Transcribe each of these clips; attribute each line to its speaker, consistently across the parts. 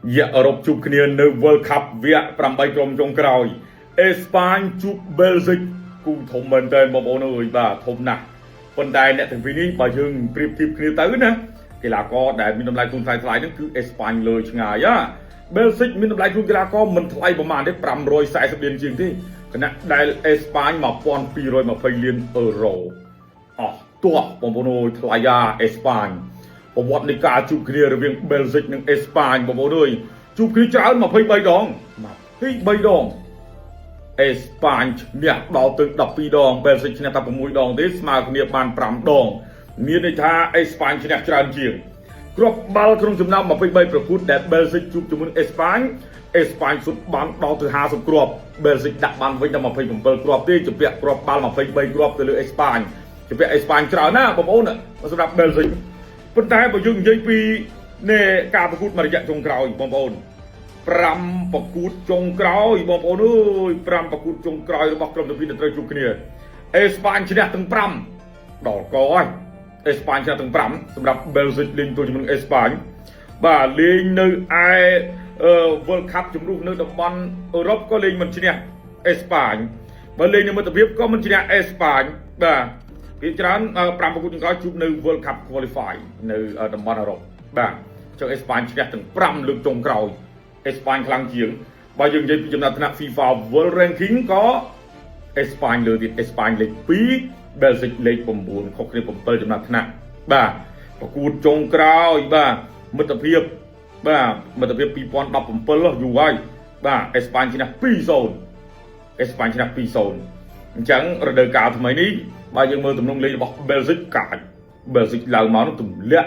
Speaker 1: dạ ở rộp chụp kia nơi World Cup vía pram bay trong trong còi Espagne chụp Belgium cùng thùng mình tên một bộ người và thùng nè phần đài nè thành này bà dương kịp kịp kia tới nè cái là có để mình làm lại cùng thay thay nó cứ Espagne lời ngày á Belgium mình làm lại cùng cái là có mình thayประมาณได้100 điên chừng thế cái này đại Espagne mà pon 200mà phải liên euroตัวผมบอกเลยทลายาเอสปานผมวัดในการจูบเคลียร์ระหว่างเบลซิกกับเอสปานผมบอกเลยจูบเคลียร์จ้ามาให้ใบดองมาให้ใบดองเอสปานเนี่ยดาวตึกดับปีดองเบลซิกเนี่ยตับผมมวยดองเดสมาเนี่ยบานปรำดองเนี่ยในท่าเอสปานเนี่ยจานเชียงกรอบบาลครงจำนำมาให้ใบประคุดแต่เบลซิกจูบจมูกเอสปานสุดบานดาวถึง50กรอบเบลซิกดับบานไว้จะมาให้ผมเปิดกรอบที่จะเปียกกรอบบาลมาให้ใบกรอบตัวเลือเอสปานจะเป็นเอสปานจ้าหน้าผมบอกน่ะสำหรับเบลซิกปัญหาประยุกต์ยี่ปีในการประกวดมาระยะจงกราวอีกผมบอกปรำประกวดจงกราวอีกผมบอกนู้ยปรำประกวดจงกราวระบบกรมตะวันตกจุกเนี่ยเอสปานชนะตั้งปรำดอกก้อยเอสปานชนะตั้งปรำสำหรับเบลซิกลิงตัวจมูกเอสปานบ่าลิงในไอเวิลด์คัพจุ่มลูกในตะวันยุโรปก็ลิงมันชนะเอสปานบ่าลิงในมันตะเวียบก็มันชนะเอสปานบ่าพิจารณาปรำประกวดจงกราวจุดใน World Cup Qualify ในตะวันยุโรปบ่าจากเอสปานชนะตั้งปรำลึกจงกราวเอสปานคลังเฉียงบ่ายังยังพิจารณาธนา FIFA World Ranking ก็เอสปานเลยติดเอสปานเล็กปีเบลซิกเล็กปุ่มบุญเขาเคยปุ่มเปิดจำนวนธนาบ่าประกวดจงกราวบ่ามิตรเพียบบ่ามิตรเพียบปีปอนดับปุ่มเปิดแล้วอยู่ไว้บ่าเอสปานชนะปีโซนเอสปานชนะปีโซนจังระดับการทำไมนี้บ่ายังมือตุ่มลงเลยบอกเบลซิกกาดเบลซิกเหล่ามันตุ่มเละ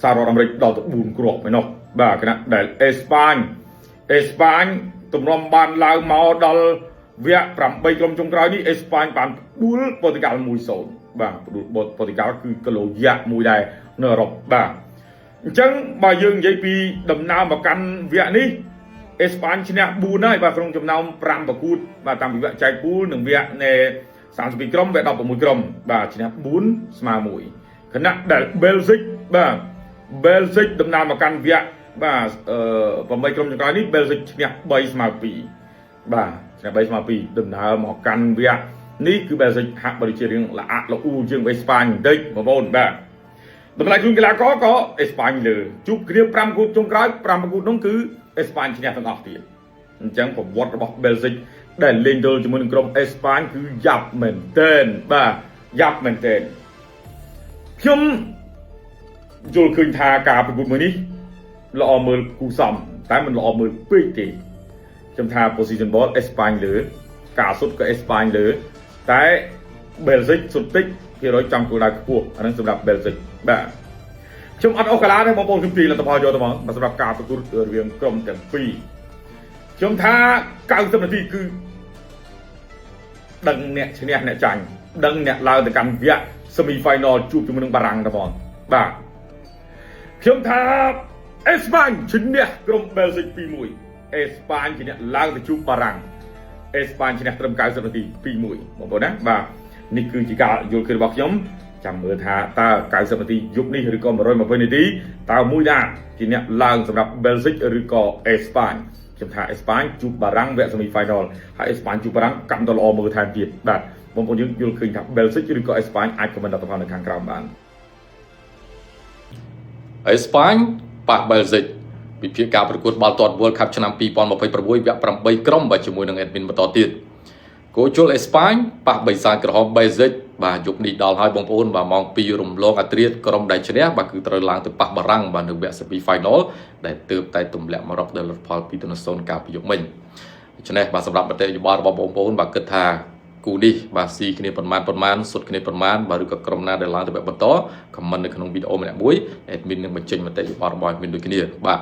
Speaker 1: ซาโรอเมริกดาวตุ่มบุญกรอบไปเนาะบ่าขณะแต่เอสปานตุ่มรอมบานเหล่ามันดอลเวียปรับใบกลมจงกราวนี้เอสปานปานบูลโปรตุเกสมวยโซนบ่าโปรตุเกสคือกะโหลกยะมวยได้เนอรบบ่าจังบ่ายังยี่ปีดำน้ำมากันเวียนี้เอสปานชนะบูได้บ่าคงจำนำปรำประกูดบ่าตามวิจัยบูหนึ่งเวียใน30กรัมเวียดอกประมุยกรัมบ่าชนะบูนสมามวยขณะแต่เบลซิกบ่าเบลซิกดำน้ำมากันเวียบ่าประมุยกรัมจงกราวนี้เบลซิกชนะใบสมาปีบ่าชนะใบสมาปีดำน้ำมากันเวียนี่คือเบลซิกหักบริเชเรียงละอะละอูจึงเอสปานเด็กมาบนบ่าดำน้ำคุณกีฬาก็เอสปานเลยจุกเรียบปรำกูจงกราวปรำประกูน้องคือเอสปานชนะทั้งออกเตียจังผมวัดระบบเบลซิกได้เล่นโดยจมูกกรมเอสปานคือยับเหมือนเต้นบ่ายับเหมือนเต้นខ្ញុំយល់ឃើញថាការប្រកួតមួយនេះល្អមើលគូសំតែមិនល្អមើលពេកទេខ្ញុំថា position ball អេស្ប៉ាញលើការសុទ្ធក៏អេស្ប៉ាញលើតែបេលហ្សិកសុទ្ធតិចភាគរយចំគោលដៅខ្ពស់អានឹងសម្រាប់បេលហ្សិកបាទខ្ញុំអត់អស់កាឡាទេបងប្អូនខ្ញុំទីលទ្ធផលយកទៅហ្មងសម្រាប់ការប្រកួតរវាងក្រុមទាំងពីរខ្ញុំថា90នាទីគឺដឹងអ្នកឈ្នះអ្នកចាញ់ដឹងអ្នកឡើងទៅកាន់វគ្គ semi final ជួបជាមួយនឹងបារាំងតែហ្មងបាទខ្ញុំថាអេស្ប៉ាញឈ្នះក្រុមបេលហ្សិក 2-1 អេស្ប៉ាញជាអ្នកឡើងទៅជួបបារាំងអេស្ប៉ាញឈ្នះត្រឹម90នាទី 2-1 បងប្អូនណាបាទនេះគឺជាការយល់ឃើញរបស់ខ្ញុំចាំមើលថាតើ90នាទីយប់នេះឬក៏120នាទីតើមួយណាជាអ្នកឡើងសម្រាប់បេលហ្សិកឬក៏អេស្ប៉ាញខ្ញុំថាអេស្ប៉ាញជួបបារាំងវគ្គ semi final ហើយអេស្ប៉ាញជួបបារាំងកាន់តែល្អមើលថែមទៀតបាទបងប្អូនយើងយល់ឃើញថាបេលហ្សិកឬក៏អេស្ប៉ាញអាចខមមិនដល់ទៅនៅខាងក្រោមបាន
Speaker 2: អេស្ប៉ាញប៉ះបេលហ្សិកវិភាគការប្រកួតបាល់ទាត់ World Cup ឆ្នាំ2026វគ្គ8ក្រុមបាទជាមួយនឹង admin បន្តទៀតគោជលអេស្ប៉ាញប៉ះបិសាចក្រហមបេលហ្សិកបាទយប់នេះដល់ហើយបងប្អូនបាទម៉ោង2រំលងអាត្រៀតក្រុមដែលឈ្នះបាទគឺត្រូវឡើងទៅប៉ះបារាំងបាទនៅវគ្គ semi final ដែលទើបតែទម្លាក់មករកដល់លទ្ធផល2-0កាលពីយប់មិញដូច្នេះបាទសម្រាប់មតិយោបល់របស់បងប្អូនបាទគិតថាគូនេះបាទស៊ីគ្នាប៉ុន្មានសុទ្ធគ្នាប៉ុន្មានបាទឬក៏ក្រុមណាដែលឡើងទៅវគ្គបន្តខមមិននៅក្នុងវីដេអូម្នាក់មួយ admin នឹងបញ្ចេញមតិយោបល់របស់ admin ដូចគ្នាបាទ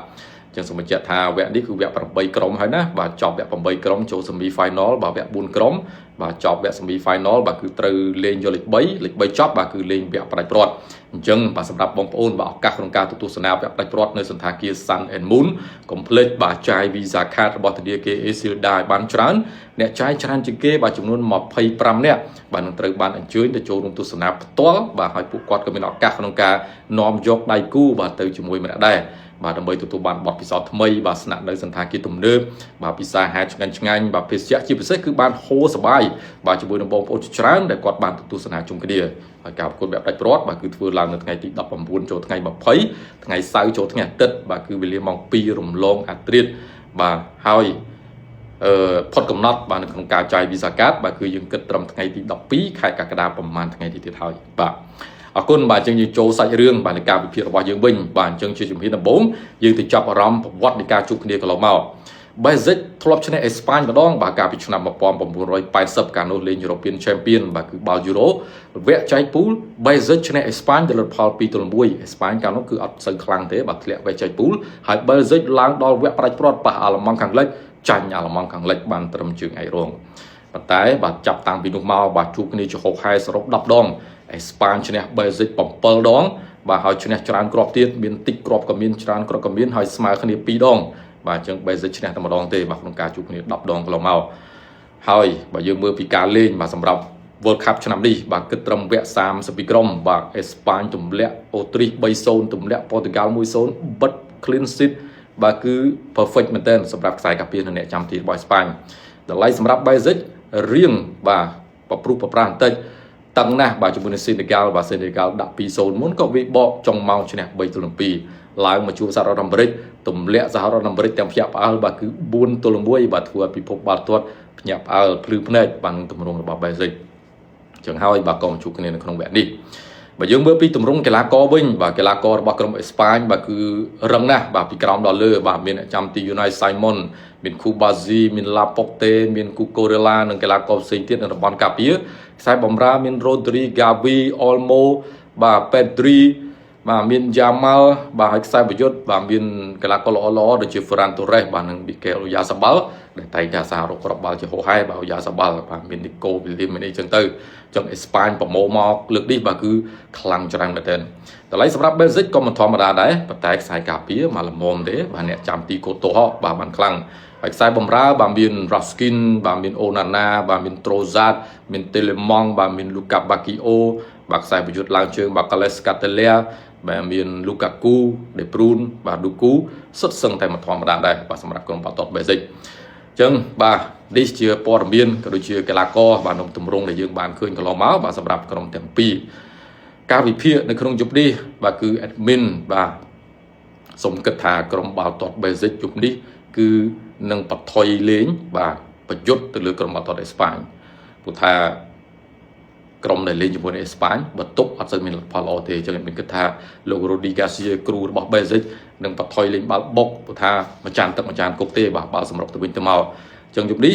Speaker 2: ចឹងសូមបញ្ជាក់ថាវគ្គនេះគឺវគ្គ8ក្រុមហើយណាបាទចប់វគ្គ8ក្រុមចូល semi final បាទវគ្គ4ក្រុមបាទចប់វគ្គ semi final បាទគឺត្រូវលេងយកលេខ3ចប់បាទគឺលេងវគ្គផ្ដាច់ព្រាត់អញ្ចឹងបាទសម្រាប់បងប្អូនបាទឱកាសក្នុងការទស្សនាវគ្គផ្ដាច់ព្រាត់នៅសន្តាគារ Sun and Moon កុំភ្លេចបាទចាយ Visa Card របស់ធនាគារ Asilda ឲ្យបានច្រើនអ្នកចាយច្រើនជាងគេបាទចំនួន25នាក់បាទនឹងត្រូវបានអញ្ជើញទៅចូលរួមទស្សនាផ្ទាល់បាទហើយពួកគាត់ក៏មានឱកាសក្នុងការនាំយកដៃគូបាទទៅជាមួយម្នាក់ដែរ បាទដើម្បីទទួលបានបទពិសោធន៍ថ្មីបាទស្នាក់នៅសន្តាគារទំនើបបាទពិសាហែឆ្ងាញ់បាទភេសជ្ជៈជាពិសេសគឺបានហូរសប្បាយបាទជាមួយនឹងបងប្អូនជាច្រើនដែលគាត់បានទទួលសនាជុំគ្នាហើយការប្រកួតបែបដាច់ព្រាត់បាទគឺធ្វើឡើងនៅថ្ងៃទី19ចូលថ្ងៃ20ថ្ងៃសៅរ៍ចូលថ្ងៃអាទិត្យបាទគឺវេលាម៉ោង2រំលងអាត្រិតបាទហើយផុតកំណត់បាទនៅក្នុងការចាយវីសាកាតបាទគឺយើងគិតត្រឹមថ្ងៃទី12ខែកក្កដាប្រហែលថ្ងៃទៀតហើយបាទអរគុណបាទអញ្ចឹងយើងចូលសាច់រឿងបាទនៃការវិភាគរបស់យើងវិញបាទអញ្ចឹងជាជំហានដំបូងយើងទៅចាប់អារម្មណ៍ប្រវត្តិនៃការជួបគ្នាកន្លងមក Bezic ធ្លាប់ឈ្នះអេស្ប៉ាញម្ដងបាទកាលពីឆ្នាំ1980កាលនោះលេង European Champion បាទគឺបាល់យូរ៉ូវគ្គចែកពូល Bezic ឈ្នះអេស្ប៉ាញទៅលទ្ធផល2-1អេស្ប៉ាញកាលនោះគឺអត់សូវខ្លាំងទេបាទធ្លាក់វគ្គចែកពូលហើយ Bezic ឡើងដល់វគ្គផ្ដាច់ព្រាត់ប៉ះអាល្លឺម៉ង់ខាងលិចចាញ់អាល្លឺម៉ង់ខាងលិចបានត្រឹមជើងឯករងប៉ុន្តែបាទចាប់តាំងពីនោះមកបាទជួបគ្នាជាហោហែសរុប10ដងអេស្ប៉ាញឈ្នះ Bezic 7ដងបាទហើយឈ្នះច្រើនគ្រាប់ទៀតមានតិចគ្រាប់ក៏មានច្រើនគ្រាប់ក៏មានហើយស្មើគ្នា2ដងបាទអញ្ចឹង Bezic ឈ្នះតែម្ដងទេបាទក្នុងការជួបគ្នា10ដងកន្លងមកហើយបើយើងមើលពីការលេងបាទសម្រាប់ World Cup ឆ្នាំនេះបាទគិតត្រឹមវគ្គ32ក្រុមបាទអេស្ប៉ាញទម្លាក់អូទ្រីស 3-0 ទម្លាក់ប៉ូទុយហ្គាល់ 1-0 បិទ clean sheet បាទគឺ perfect មែនទែនសម្រាប់ខ្សែការពារនៅអ្នកចាំទីរបស់អេស្ប៉ាញតម្លៃសម្រាប់ Bezic រៀងបាទប្រព្រឹត្តប្រប្រាស់បន្តិចតឹងណាស់បាទជាមួយនឹងសេនេហ្គាល់បាទសេនេហ្គាល់ដាក់ 2-0 មុនក៏វាបកចុងម៉ោងឈ្នះ 3-2 ឡើងមកជួបសហរដ្ឋអាមេរិកទម្លាក់សហរដ្ឋអាមេរិកទាំងភ្ញាក់ផ្អើលបាទគឺ 4-1 បាទធ្វើឲ្យពិភពបាល់ទាត់ភ្ញាក់ផ្អើលភ្លឺភ្នែកបាននឹងទម្រង់របស់ Bezic អញ្ចឹងហើយបាទក៏មកជួបគ្នានៅក្នុងវគ្គនេះបើយើងមើលពីទម្រង់កីឡាករវិញបាទកីឡាកររបស់ក្រុមអេស្ប៉ាញបាទគឺរឹងណាស់បាទពីក្រោមដល់លើបាទមានអ្នកចាំទី Unai Simon មាន Kubazi មាន Laporte មាន Cucurella និងកីឡាករផ្សេងទៀតនៅតំបន់ការពារខ្សែបម្រើមាន Rodri Gavi Olmo បាទ Pedri បាទមាន Jamal បាទហើយខ្សែប្រយុទ្ធបាទមានកីឡាករល្អៗដូចជា Ferran Torres បាទនិង Mikel Oyarzabal ដែលតែងតែសាររកគ្រាប់បាល់ជាហោហែបាទ Oyarzabal បាទមាន Nico Williams មានអីចឹងទៅចឹងអេស្ប៉ាញប្រមូលមកលើកនេះបាទគឺខ្លាំងច្រើនមែនទែនតម្លៃសម្រាប់ Bezic ក៏មិនធម្មតាដែរប៉ុន្តែខ្សែការពារមកល្មមទេបាទអ្នកចាំទីកូតូហបាទបានខ្លាំងហើយខ្សែបម្រើបាទមាន Raskin បាទមាន Onana បាទមាន Trossard មាន Telemans បាទមាន Luka Bakio បាទខ្សែប្រយុទ្ធឡើងជើងបាទ Carles Catalea បាទមាន Lukaku De Bruyne បាទ Doku សុទ្ធសឹងតែមិនធម្មតាដែរបាទសម្រាប់ក្រុមបាល់ទាត់ Bezic អញ្ចឹងបាទនេះជាព័ត៌មានក៏ដូចជាកីឡាករបាទក្នុងទម្រង់ដែលយើងបានឃើញកន្លងមកបាទសម្រាប់ក្រុមទាំងពីរការវិភាគនៅក្នុងយប់នេះបាទគឺ admin បាទសូមគិតថាក្រុមបាល់ទាត់ Bezic យប់នេះគឺនឹងបថុយលេងបាទប្រយុទ្ធទៅលើក្រុមបាល់ទាត់អេស្ប៉ាញព្រោះថាក្រុមដែលលេងជាមួយនឹងអេស្ប៉ាញបើទប់អត់សូវមានលទ្ធផលល្អទេអញ្ចឹងខ្ញុំគិតថាលោក Rudi Garcia គ្រូរបស់ Bezic នឹងបថុយលេងបាល់បុកព្រោះថាម្ចាស់ទឹកម្ចាស់គុកទេបាទបាល់សម្រុកទៅវិញទៅមកអញ្ចឹងយប់នេះ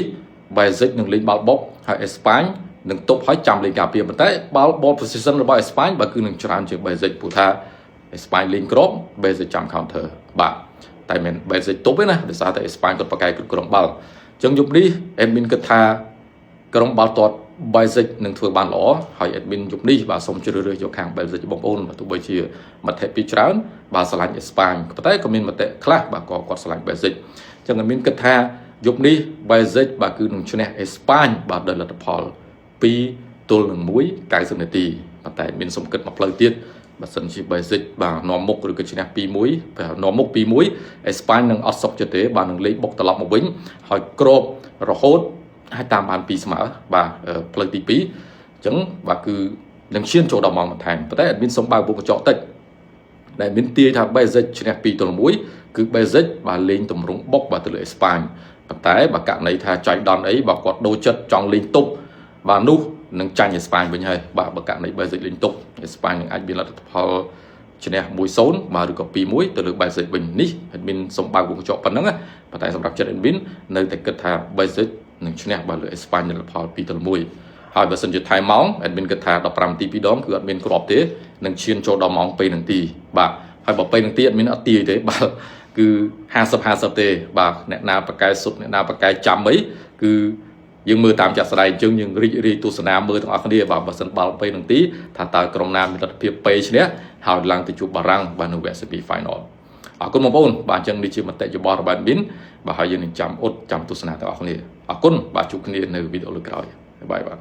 Speaker 2: Bezic នឹងលេងបាល់បុកហើយអេស្ប៉ាញនឹងទប់ហើយចាំលេងការពារប៉ុន្តែបាល់ ball position របស់អេស្ប៉ាញបាទគឺនឹងច្រើនជាង Bezic ព្រោះថាអេស្ប៉ាញលេងគ្រាប់ Bezicចាំ counter បាទតែមិន Bezic ទប់ទេណាដោយសារតែអេស្ប៉ាញគាត់ប្រកែកគ្រប់គ្រងបាល់អញ្ចឹងយប់នេះអេដមីនគិតថាក្រុមបាល់ទាត់ Bezic នឹងធ្វើបានល្អហើយ admin យប់នេះបាទសូមជ្រើសរើសយកខាង Bezic បងប្អូនបាទទោះបីជាមតិពីច្រើនបាទឆ្លាញ់អេស្ប៉ាញប៉ុន្តែក៏មានមតិខ្លះបាទក៏គាត់ឆ្លាញ់ Bezic អញ្ចឹង admin គិតថាយប់នេះ Bezic បាទគឺនឹងឈ្នះអេស្ប៉ាញបាទដោយលទ្ធផល2-1 90នាទីប៉ុន្តែមានសំគិតមកផ្លូវទៀតបើសិនជា Bezic បាទនាំមុខឬក៏ឈ្នះ 2-1 បាទនាំមុខ 2-1 អេស្ប៉ាញនឹងអត់សុខចិត្តទេបាទនឹងលេខបុកត្រឡប់មកវិញហើយគ្របរហូតហើយតាមបាន2ស្មើបាទផ្លូវទី2អញ្ចឹងបាទគឺនឹងឈានចូលដល់ម៉ោងបន្ថែមប៉ុន្តែអត់មានសំបើកវងកញ្ចក់តិចដែលមានទាយថា Bezic ឈ្នះ 2-1 គឺ Bezic បាទលេងទម្រង់បុកបាទទៅលើអេស្ប៉ាញប៉ុន្តែបើករណីថាចៃដន្យអីបើគាត់ដូរចិត្តចង់លេងទប់បាទនោះនឹងចាញ់អេស្ប៉ាញវិញហើយបាទបើករណី Bezic លេងទប់អេស្ប៉ាញនឹងអាចមានលទ្ធផលឈ្នះ 1-0 បាទឬក៏ 2-1 ទៅលើ Bezic វិញនេះadmin សំបើកវងកញ្ចក់ប៉ុណ្ណឹងប៉ុន្តែសម្រាប់ចិត្ត admin នៅតែគិតថា Bezic នឹងឈ្នះបាទលើអេស្ប៉ាញលទ្ធផល 2-1 ហើយបើសិនជាថែមម៉ោង admin គិតថា15នាទី2ដងគឺអត់មានគ្រាប់ទេនឹងឈានចូលដល់ម៉ោង2នាទីបាទហើយបើ2នាទី admin អត់ទាយទេបាទគឺ 50-50 ទេបាទអ្នកណាប្រកែសុទ្ធអ្នកណាប្រកែចាំអីគឺយើងមើលតាមចាក់ស្ដែងអញ្ចឹងយើងរីករាយទស្សនាមើលទាំងអស់គ្នាបាទបើសិនបាល់2នាទីថាតើក្រុមណាមានលទ្ធភាពពេឈ្នះហើយឡើងទៅជួបបារាំងបាទនៅវគ្គ semi final អរគុណបងប្អូនបាទអញ្ចឹងនេះជាមតិយោបល់របស់ admin បាទហើយយើងនឹងចាំអ៊ុតចាំទស្សនាទាំងអស់គ្នាអរគុណបាទជួបគ្នានៅវីដេអូលើកក្រោយបាយបាទ